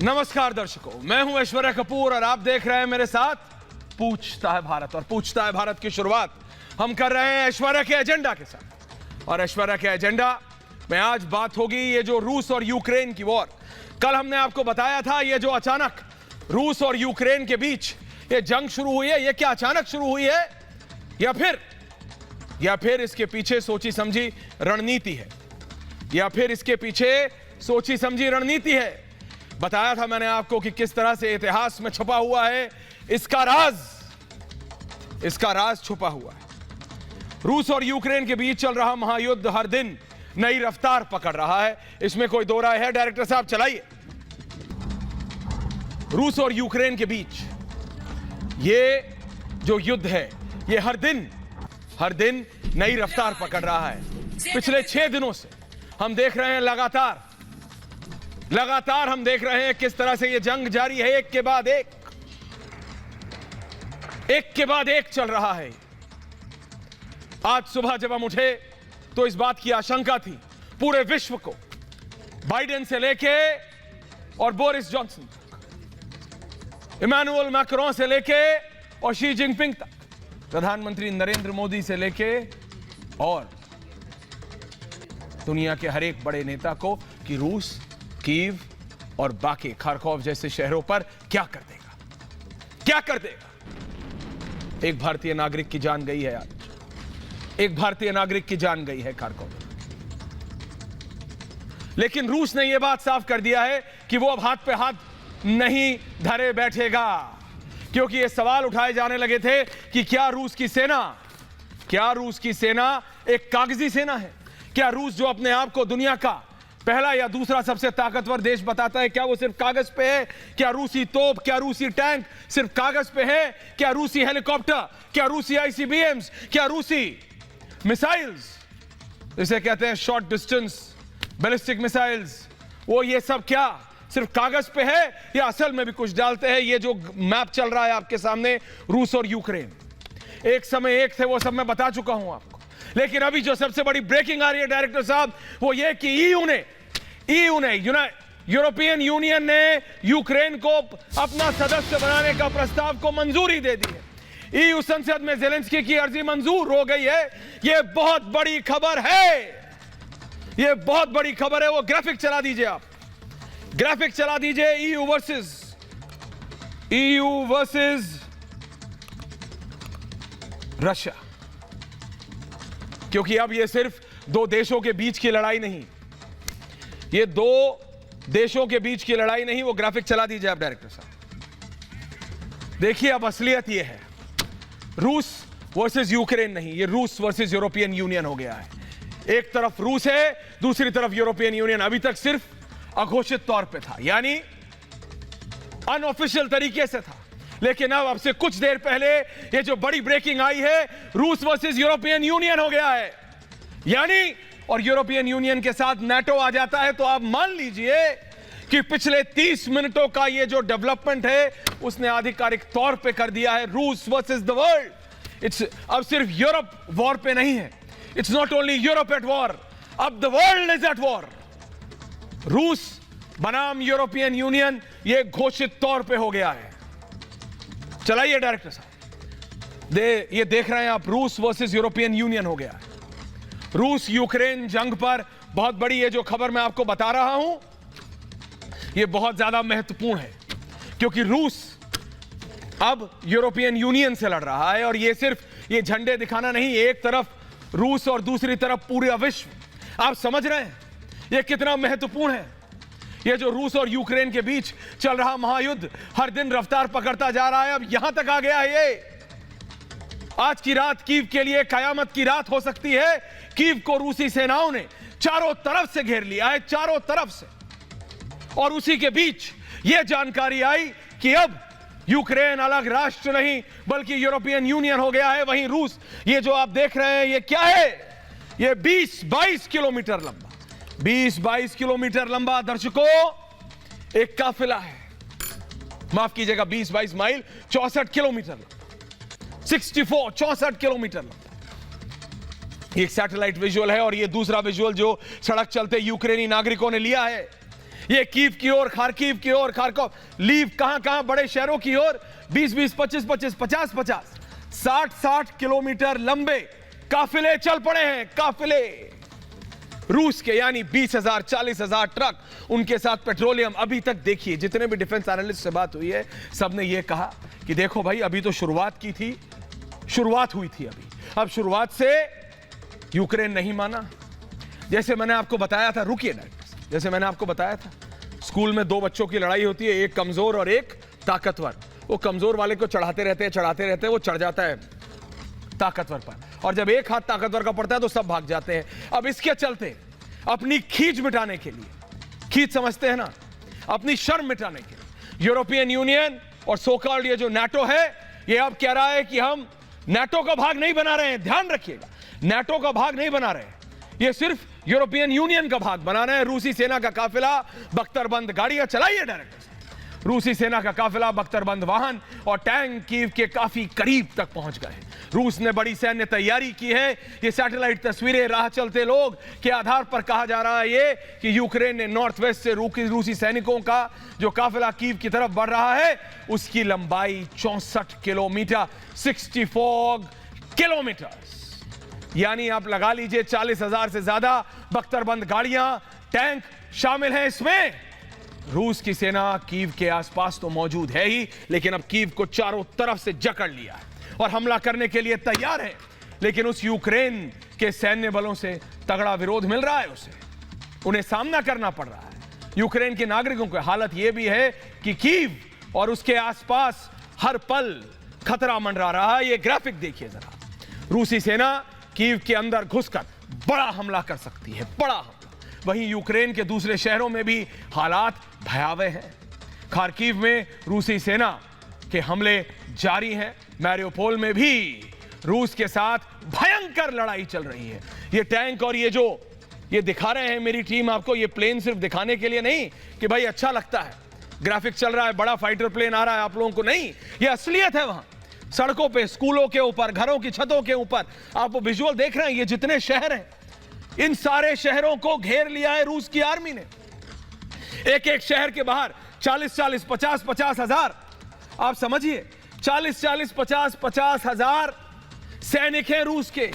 नमस्कार दर्शकों, मैं हूं ऐश्वर्या कपूर और आप देख रहे हैं मेरे साथ पूछता है भारत। और पूछता है भारत की शुरुआत हम कर रहे हैं ऐश्वर्या के एजेंडा के साथ। और ऐश्वर्या के एजेंडा में आज बात होगी ये जो रूस और यूक्रेन की वॉर। कल हमने आपको बताया था ये जो अचानक रूस और यूक्रेन के बीच ये जंग शुरू हुई है, ये क्या अचानक शुरू हुई है या फिर इसके पीछे सोची समझी रणनीति है, या फिर इसके पीछे सोची समझी रणनीति है। बताया था मैंने आपको कि किस तरह से इतिहास में छुपा हुआ है इसका राज छुपा हुआ है। रूस और यूक्रेन के बीच चल रहा महायुद्ध हर दिन नई रफ्तार पकड़ रहा है, इसमें कोई दो राय है। डायरेक्टर साहब चलाइए। रूस और यूक्रेन के बीच ये जो युद्ध है ये हर दिन नई रफ्तार पकड़ रहा है। पिछले 6 दिनों से हम देख रहे हैं लगातार हम देख रहे हैं किस तरह से ये जंग जारी है, एक के बाद एक चल रहा है। आज सुबह जब हम उठे तो इस बात की आशंका थी पूरे विश्व को, बाइडेन से लेके और बोरिस जॉनसन तक, इमैनुअल मैक्रोन से लेके और शी जिनपिंग तक, प्रधानमंत्री नरेंद्र मोदी से लेके और दुनिया के हर एक बड़े नेता को, कि रूस कीव और बाकी खारकोव जैसे शहरों पर क्या कर देगा। एक भारतीय नागरिक की जान गई है आज, एक भारतीय नागरिक की जान गई है खारकोव। लेकिन रूस ने यह बात साफ कर दिया है कि वो अब हाथ पे हाथ नहीं धरे बैठेगा, क्योंकि ये सवाल उठाए जाने लगे थे कि क्या रूस की सेना एक कागजी सेना है? क्या रूस जो अपने आप को दुनिया का पहला या दूसरा सबसे ताकतवर देश बताता है, क्या वो सिर्फ कागज पे है? क्या रूसी तोप, क्या रूसी टैंक सिर्फ कागज पे है? क्या रूसी हेलीकॉप्टर, क्या रूसी आईसीबीएम्स, क्या रूसी मिसाइल्स, इसे कहते हैं शॉर्ट डिस्टेंस बैलिस्टिक मिसाइल्स, वो ये सब क्या सिर्फ कागज पे है या असल में भी कुछ डालते हैं? ये जो मैप चल रहा है आपके सामने, रूस और यूक्रेन एक समय एक थे, वो सब मैं बता चुका हूं आपको। लेकिन अभी जो सबसे बड़ी ब्रेकिंग आ रही है डायरेक्टर साहब, वो ये कि यूरोपियन यूनियन ने यूक्रेन को अपना सदस्य बनाने का प्रस्ताव को मंजूरी दे दी है। ईयू संसद में ज़ेलेंस्की की अर्जी मंजूर हो गई है। ये बहुत बड़ी खबर है। वो ग्राफिक चला दीजिए, आप ग्राफिक चला दीजिए। ईयू वर्सेस रशिया, क्योंकि अब ये सिर्फ 2 देशों के बीच की लड़ाई नहीं, ये 2 देशों के बीच की लड़ाई नहीं। वो ग्राफिक चला दीजिए आप डायरेक्टर साहब। देखिए अब असलियत ये है, रूस वर्सेस यूक्रेन नहीं, ये रूस वर्सेस यूरोपियन यूनियन हो गया है। एक तरफ रूस है, दूसरी तरफ यूरोपियन यूनियन। अभी तक सिर्फ अघोषित तौर पे था, यानी अनऑफिशियल तरीके से था, लेकिन अब से कुछ देर पहले ये जो बड़ी ब्रेकिंग आई है, रूस वर्सेस यूरोपियन यूनियन हो गया है। यानी और यूरोपियन यूनियन के साथ नाटो आ जाता है, तो आप मान लीजिए कि पिछले 30 मिनटों का ये जो डेवलपमेंट है उसने आधिकारिक तौर पे कर दिया है रूस वर्सेस द वर्ल्ड। अब सिर्फ यूरोप वॉर पे नहीं है, it's not only Europe at war, अब the world is at war. रूस बनाम यूरोपियन यूनियन ये घोषित तौर पे हो गया है। चलाइए डायरेक्टर साहब, ये देख रहे हैं आप, रूस वर्सेस यूरोपियन यूनियन हो गया है। रूस यूक्रेन जंग पर बहुत बड़ी ये जो खबर मैं आपको बता रहा हूं, ये बहुत ज्यादा महत्वपूर्ण है, क्योंकि रूस अब यूरोपियन यूनियन से लड़ रहा है। और ये सिर्फ ये झंडे दिखाना नहीं, एक तरफ रूस और दूसरी तरफ पूरा विश्व। आप समझ रहे हैं ये कितना महत्वपूर्ण है? ये जो रूस और यूक्रेन के बीच चल रहा महायुद्ध हर दिन रफ्तार पकड़ता जा रहा है, अब यहां तक आ गया है। ये आज की रात कीव के लिए कयामत की रात हो सकती है। कीव को रूसी सेनाओं ने चारों तरफ से घेर लिया है, चारों तरफ से। और उसी के बीच यह जानकारी आई कि अब यूक्रेन अलग राष्ट्र नहीं बल्कि यूरोपियन यूनियन हो गया है। वहीं रूस, ये जो आप देख रहे हैं ये क्या है? ये 20-22 किलोमीटर लंबा, 20-22 किलोमीटर लंबा दर्शकों एक काफिला है। माफ कीजिएगा, 20-22 माइल, 64 किलोमीटर, 64 किलोमीटर लंबा। एक सैटेलाइट विजुअल है और ये दूसरा विजुअल जो सड़क चलते यूक्रेनी नागरिकों ने लिया है। ये कीव की ओर, खार्किव की ओर, खार्कोव, लीव कहां बड़े शहरों की ओर 20-20, 25-25, 50-50, 60-60 किलोमीटर लंबे काफिले चल पड़े हैं। काफिले रूस के, यानी 20,000 40,000 ट्रक, उनके साथ पेट्रोलियम। अभी तक देखिए जितने भी डिफेंस एनालिस्ट से बात हुई है, सबने ये कहा कि देखो भाई, अभी तो शुरुआत की थी, शुरुआत हुई थी अभी, अब शुरुआत से यूक्रेन नहीं माना। जैसे मैंने आपको बताया था, रुकिए ना, जैसे मैंने आपको बताया था, स्कूल में दो बच्चों की लड़ाई होती है, एक कमजोर और एक ताकतवर। वो कमजोर वाले को चढ़ाते रहते हैं, वो चढ़ जाता है ताकतवर पर, और जब एक हाथ ताकतवर का पड़ता है तो सब भाग जाते हैं। अब इसके चलते अपनी खींच मिटाने के लिए, खींच समझते हैं ना, अपनी शर्म मिटाने के लिए, यूरोपियन यूनियन और सोकॉल्ड ये जो नाटो है, ये अब कह रहा है कि हम नाटो का भाग नहीं बना रहे हैं। ध्यान रखिएगा, नाटो का भाग नहीं बना रहे हैं, ये सिर्फ यूरोपियन यूनियन का भाग बना रहे हैं। रूसी सेना का काफिला बख्तरबंद गाड़ियां चलाइए डायरेक्ट, रूसी सेना का काफिला बख्तरबंद वाहन और टैंक कीव के काफी करीब तक पहुंच गए। रूस ने बड़ी सैन्य तैयारी की है। ये सैटेलाइट तस्वीरें, राह चलते लोग के आधार पर कहा जा रहा है ये कि यूक्रेन ने नॉर्थ वेस्ट से रूसी सैनिकों का जो काफिला कीव की तरफ बढ़ रहा है, उसकी लंबाई 64 किलोमीटर, 64 किलोमीटर, यानी आप लगा लीजिए 40,000 से ज्यादा बख्तरबंद गाड़ियां, टैंक शामिल हैं इसमें। रूस की सेना कीव के आसपास तो मौजूद है ही, लेकिन अब कीव को चारों तरफ से जकड़ लिया है और हमला करने के लिए तैयार है। लेकिन उस यूक्रेन के सैन्य बलों से तगड़ा विरोध मिल रहा है, उन्हें सामना करना पड़ रहा है। यूक्रेन के नागरिकों की हालत यह भी है कि कीव और उसके आसपास हर पल खतरा मंडरा रहा है। यह ग्राफिक देखिए जरा, रूसी सेना कीव के अंदर घुसकर बड़ा हमला कर सकती है, बड़ा हमला। वहीं यूक्रेन के दूसरे शहरों में भी हालात भयावह हैं। खार्किव में रूसी सेना के हमले जारी हैं। मैरियोपोल में भी रूस के साथ भयंकर लड़ाई चल रही है। ये टैंक और ये दिखा रहे हैं मेरी टीम आपको, ये प्लेन सिर्फ दिखाने के लिए नहीं कि भाई अच्छा लगता है, ग्राफिक चल रहा है, बड़ा फाइटर प्लेन आ रहा है आप लोगों को, नहीं, ये असलियत है। वहां सड़कों पे, स्कूलों के ऊपर, घरों की छतों के ऊपर आप वो विजुअल देख रहे हैं। ये जितने शहर हैं, इन सारे शहरों को घेर लिया है रूस की आर्मी ने। एक एक शहर के बाहर 40-40, 50-50 हजार, आप समझिए 40-40, 50-50 हजार सैनिक हैं रूस के।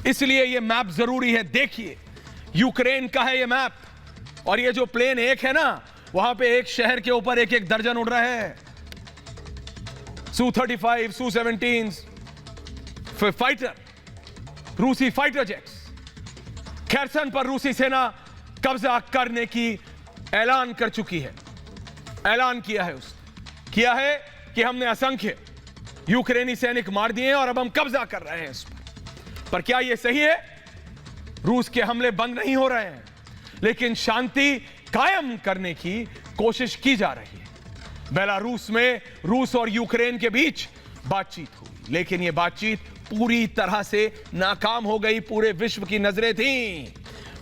इसलिए यह मैप जरूरी है। देखिए, यूक्रेन का है यह मैप, और ये जो प्लेन एक है ना, वहां पे एक शहर के ऊपर एक एक दर्जन उड़ रहे हैं। Su-35, Su-17 फाइटर, रूसी फाइटर जेट्स। खेरसन पर रूसी सेना कब्जा करने की ऐलान कर चुकी है, ऐलान किया है कि हमने असंख्य यूक्रेनी सैनिक मार दिए हैं और अब हम कब्जा कर रहे हैं इस पर क्या यह सही है? रूस के हमले बंद नहीं हो रहे हैं, लेकिन शांति कायम करने की कोशिश की जा रही है। बेलारूस में रूस और यूक्रेन के बीच बातचीत हुई, लेकिन यह बातचीत पूरी तरह से नाकाम हो गई। पूरे विश्व की नजरें थीं।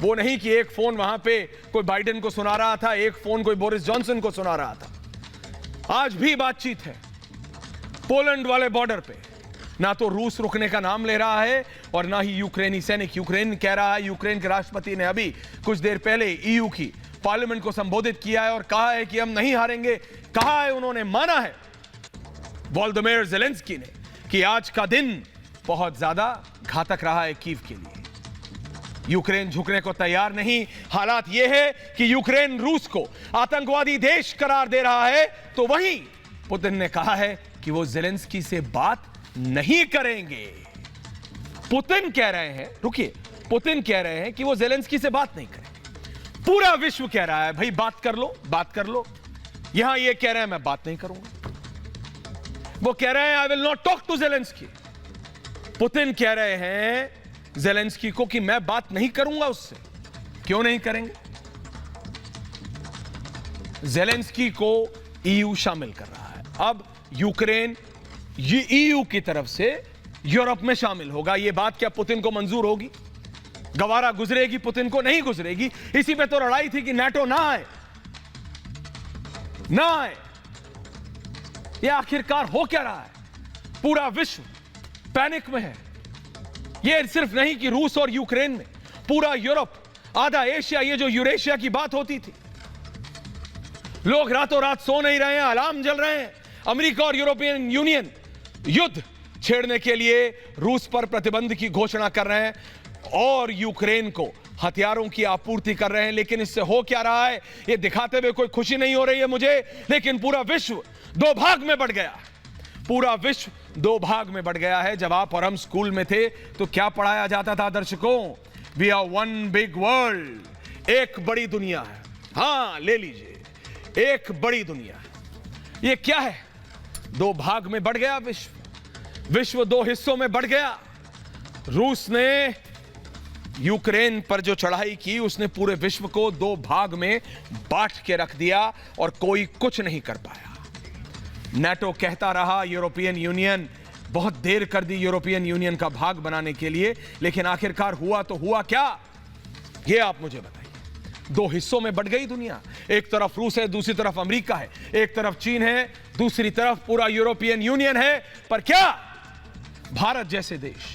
वो नहीं कि एक फोन वहां पे कोई बाइडेन को सुना रहा था, एक फोन कोई बोरिस जॉनसन को सुना रहा था। आज भी बातचीत है पोलैंड वाले बॉर्डर पे। ना तो रूस रुकने का नाम ले रहा है और ना ही यूक्रेनी सैनिक। यूक्रेन कह रहा है, यूक्रेन के राष्ट्रपति ने अभी कुछ देर पहले ईयू की पार्लियामेंट को संबोधित किया है और कहा है कि हम नहीं हारेंगे। कहा है, उन्होंने माना है वोलोदिमीर ज़ेलेंस्की ने कि आज का दिन बहुत ज्यादा घातक रहा है कीव के लिए। यूक्रेन झुकने को तैयार नहीं। हालात यह है कि यूक्रेन रूस को आतंकवादी देश करार दे रहा है, तो वहीं पुतिन ने कहा है कि वो ज़ेलेंस्की से बात नहीं करेंगे। पुतिन कह रहे हैं, रुकिए, पुतिन कह रहे हैं कि वो ज़ेलेंस्की से बात नहीं करेंगे। पूरा विश्व कह रहा है भाई बात कर लो, बात कर लो। यहां ये कह रहे हैं मैं बात नहीं करूंगा। वो कह रहे हैं I will not talk to Zelensky. Putin कह रहे हैं ज़ेलेंस्की को कि मैं बात नहीं करूंगा उससे। क्यों नहीं करेंगे? ज़ेलेंस्की को ईयू शामिल कर रहा है। अब यूक्रेन ईयू की तरफ से यूरोप में शामिल होगा। यह बात क्या पुतिन को मंजूर होगी? गवारा गुजरेगी? पुतिन को नहीं गुजरेगी। इसी पे तो लड़ाई थी कि नाटो ना आए, ना आए। यह आखिरकार हो क्या रहा है? पूरा विश्व पैनिक में है। यह सिर्फ नहीं कि रूस और यूक्रेन में, पूरा यूरोप आधा एशिया, ये जो यूरेशिया की बात होती थी, लोग रातों रात सो नहीं रहे हैं, अलार्म जल रहे हैं। अमेरिका और यूरोपियन यूनियन युद्ध छेड़ने के लिए रूस पर प्रतिबंध की घोषणा कर रहे हैं और यूक्रेन को हथियारों की आपूर्ति कर रहे हैं। लेकिन इससे हो क्या रहा है, यह दिखाते हुए कोई खुशी नहीं हो रही है मुझे, लेकिन पूरा विश्व दो भाग में बढ़ गया। पूरा विश्व दो भाग में बढ़ गया है। जब आप और हम स्कूल में थे तो क्या पढ़ाया जाता था दर्शकों? We are one big world, एक बड़ी दुनिया है। हां, ले लीजिए, एक बड़ी दुनिया है। ये क्या है? दो भाग में बढ़ गया विश्व। विश्व दो हिस्सों में बढ़ गया। रूस ने यूक्रेन पर जो चढ़ाई की, उसने पूरे विश्व को दो भाग में बांट के रख दिया और कोई कुछ नहीं कर पाया। नाटो कहता रहा, यूरोपियन यूनियन, बहुत देर कर दी यूरोपियन यूनियन का भाग बनाने के लिए, लेकिन आखिरकार हुआ तो हुआ क्या, यह आप मुझे बताइए। दो हिस्सों में बढ़ गई दुनिया। एक तरफ रूस है, दूसरी तरफ अमेरिका है। एक तरफ चीन है, दूसरी तरफ पूरा यूरोपियन यूनियन है। पर क्या भारत जैसे देश,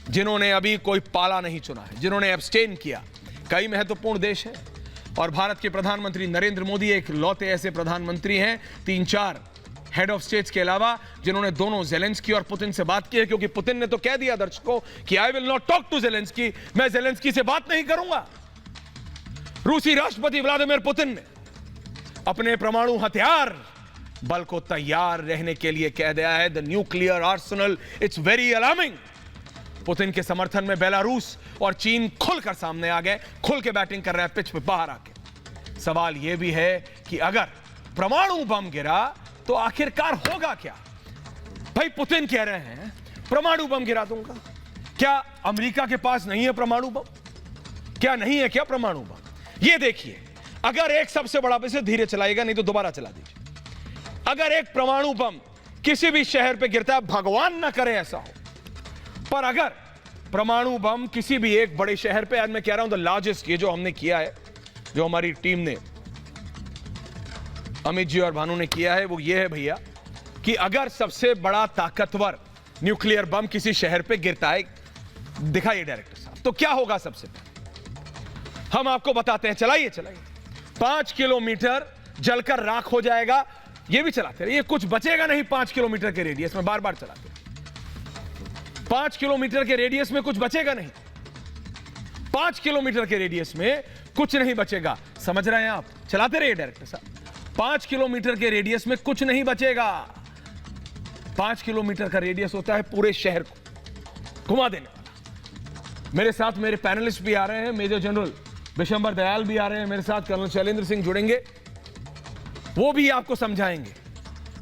जिन्होंने अभी कोई पाला नहीं चुना है, जिन्होंने एब्सटेन किया, कई महत्वपूर्ण देश हैं। और भारत के प्रधानमंत्री नरेंद्र मोदी एक लौते ऐसे प्रधानमंत्री हैं, 3-4 हेड ऑफ स्टेट्स के अलावा, जिन्होंने दोनों ज़ेलेंस्की और पुतिन से बात की है। क्योंकि पुतिन ने तो कह दिया दर्शकों कि I will not talk to Zelensky, मैं ज़ेलेंस्की से बात नहीं करूंगा। रूसी राष्ट्रपति व्लादिमीर पुतिन ने अपने परमाणु हथियार बल को तैयार रहने के लिए कह दिया है। The nuclear Arsenal, it's very alarming. Putin के समर्थन में बेलारूस और चीन खुलकर सामने आ गए, खुल के बैटिंग कर रहे हैं पिच पे बाहर आके। सवाल यह भी है कि अगर परमाणु बम गिरा तो आखिरकार होगा क्या? भाई पुतिन कह रहे हैं परमाणु बम गिरा दूंगा। क्या अमेरिका के पास नहीं है परमाणु बम? क्या नहीं है क्या परमाणु बम? ये देखिए, अगर एक सबसे बड़ा, इसे धीरे चलाएगा नहीं तो दोबारा चला दीजिए। अगर एक परमाणु बम किसी भी शहर पे गिरता है, भगवान ना करे ऐसा हो, पर अगर परमाणु बम किसी भी एक बड़े शहर पे, आज मैं कह रहा हूं द लार्जेस्ट, ये जो हमने किया है, जो हमारी टीम ने, अमित जी और भानु ने किया है, वो ये है भैया कि अगर सबसे बड़ा ताकतवर न्यूक्लियर बम किसी शहर पे गिरता है, दिखाइए डायरेक्टर साहब, तो क्या होगा? सबसे पहले हम आपको बताते हैं, चलाइए चलाइए। 5 किलोमीटर जलकर राख हो जाएगा। ये भी चलाते रहिए, कुछ बचेगा नहीं। 5 किलोमीटर के रेडियस में, बार बार चलाते, 5 किलोमीटर के रेडियस में कुछ बचेगा नहीं। 5 किलोमीटर के रेडियस में कुछ नहीं बचेगा। समझ रहे हैं आप? चलाते रहिए डायरेक्टर साहब। 5 किलोमीटर के रेडियस में कुछ नहीं बचेगा। 5 किलोमीटर का रेडियस होता है पूरे शहर को घुमा देने वाला। मेरे साथ मेरे पैनलिस्ट भी आ रहे हैं, मेजर जनरल विशंबर दयाल भी आ रहे हैं मेरे साथ, कर्नल शैलेंद्र सिंह जुड़ेंगे, वो भी आपको समझाएंगे।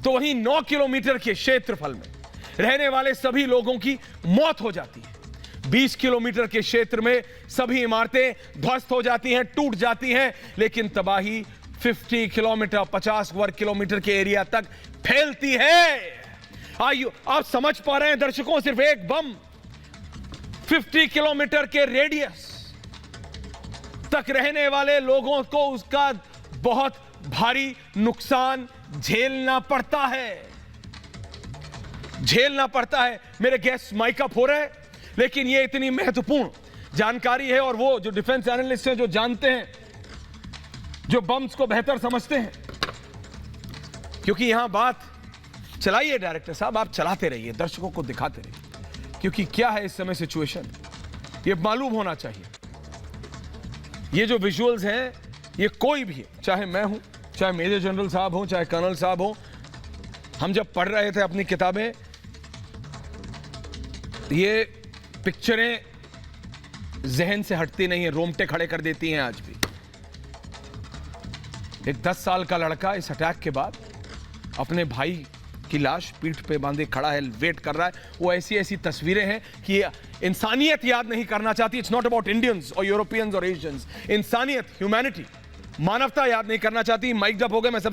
तो वहीं 9 किलोमीटर के क्षेत्रफल में रहने वाले सभी लोगों की मौत हो जाती है। 20 किलोमीटर के क्षेत्र में सभी इमारतें ध्वस्त हो जाती हैं, टूट जाती हैं, लेकिन तबाही 50 किलोमीटर, 50 वर्ग किलोमीटर के एरिया तक फैलती है। आइए, आप समझ पा रहे हैं दर्शकों? सिर्फ एक बम 50 किलोमीटर के रेडियस तक रहने वाले लोगों को उसका बहुत भारी नुकसान झेलना पड़ता है, झेलना पड़ता है। मेरे गेस्ट माइक अप हो रहे हैं, लेकिन ये इतनी महत्वपूर्ण जानकारी है, और वो जो डिफेंस एनालिस्ट हैं, जो जानते हैं, जो बम्स को बेहतर समझते हैं, क्योंकि यहां बात, चलाइए डायरेक्टर साहब, आप चलाते रहिए, दर्शकों को दिखाते रहिए, क्योंकि क्या है इस समय सिचुएशन, ये मालूम होना चाहिए। ये जो विजुअल्स हैं, ये कोई भी, चाहे मैं हूं, चाहे मेजर जनरल साहब हो, चाहे कर्नल साहब हो, हम जब पढ़ रहे थे अपनी किताबें, ये पिक्चरें जहन से हटती नहीं है, रोंगटे खड़े कर देती हैं आज भी। एक 10 साल का लड़का इस अटैक के बाद अपने भाई की लाश पीठ पे बांधे खड़ा है, वेट कर रहा है। वो ऐसी ऐसी तस्वीरें हैं कि इंसानियत याद नहीं करना चाहती। इट्स नॉट अबाउट इंडियंस और यूरोपियंस और एशियंस। इंसानियत, ह्यूमैनिटी, मानवता याद नहीं करना चाहती। माइक अप हो गए, मैं सब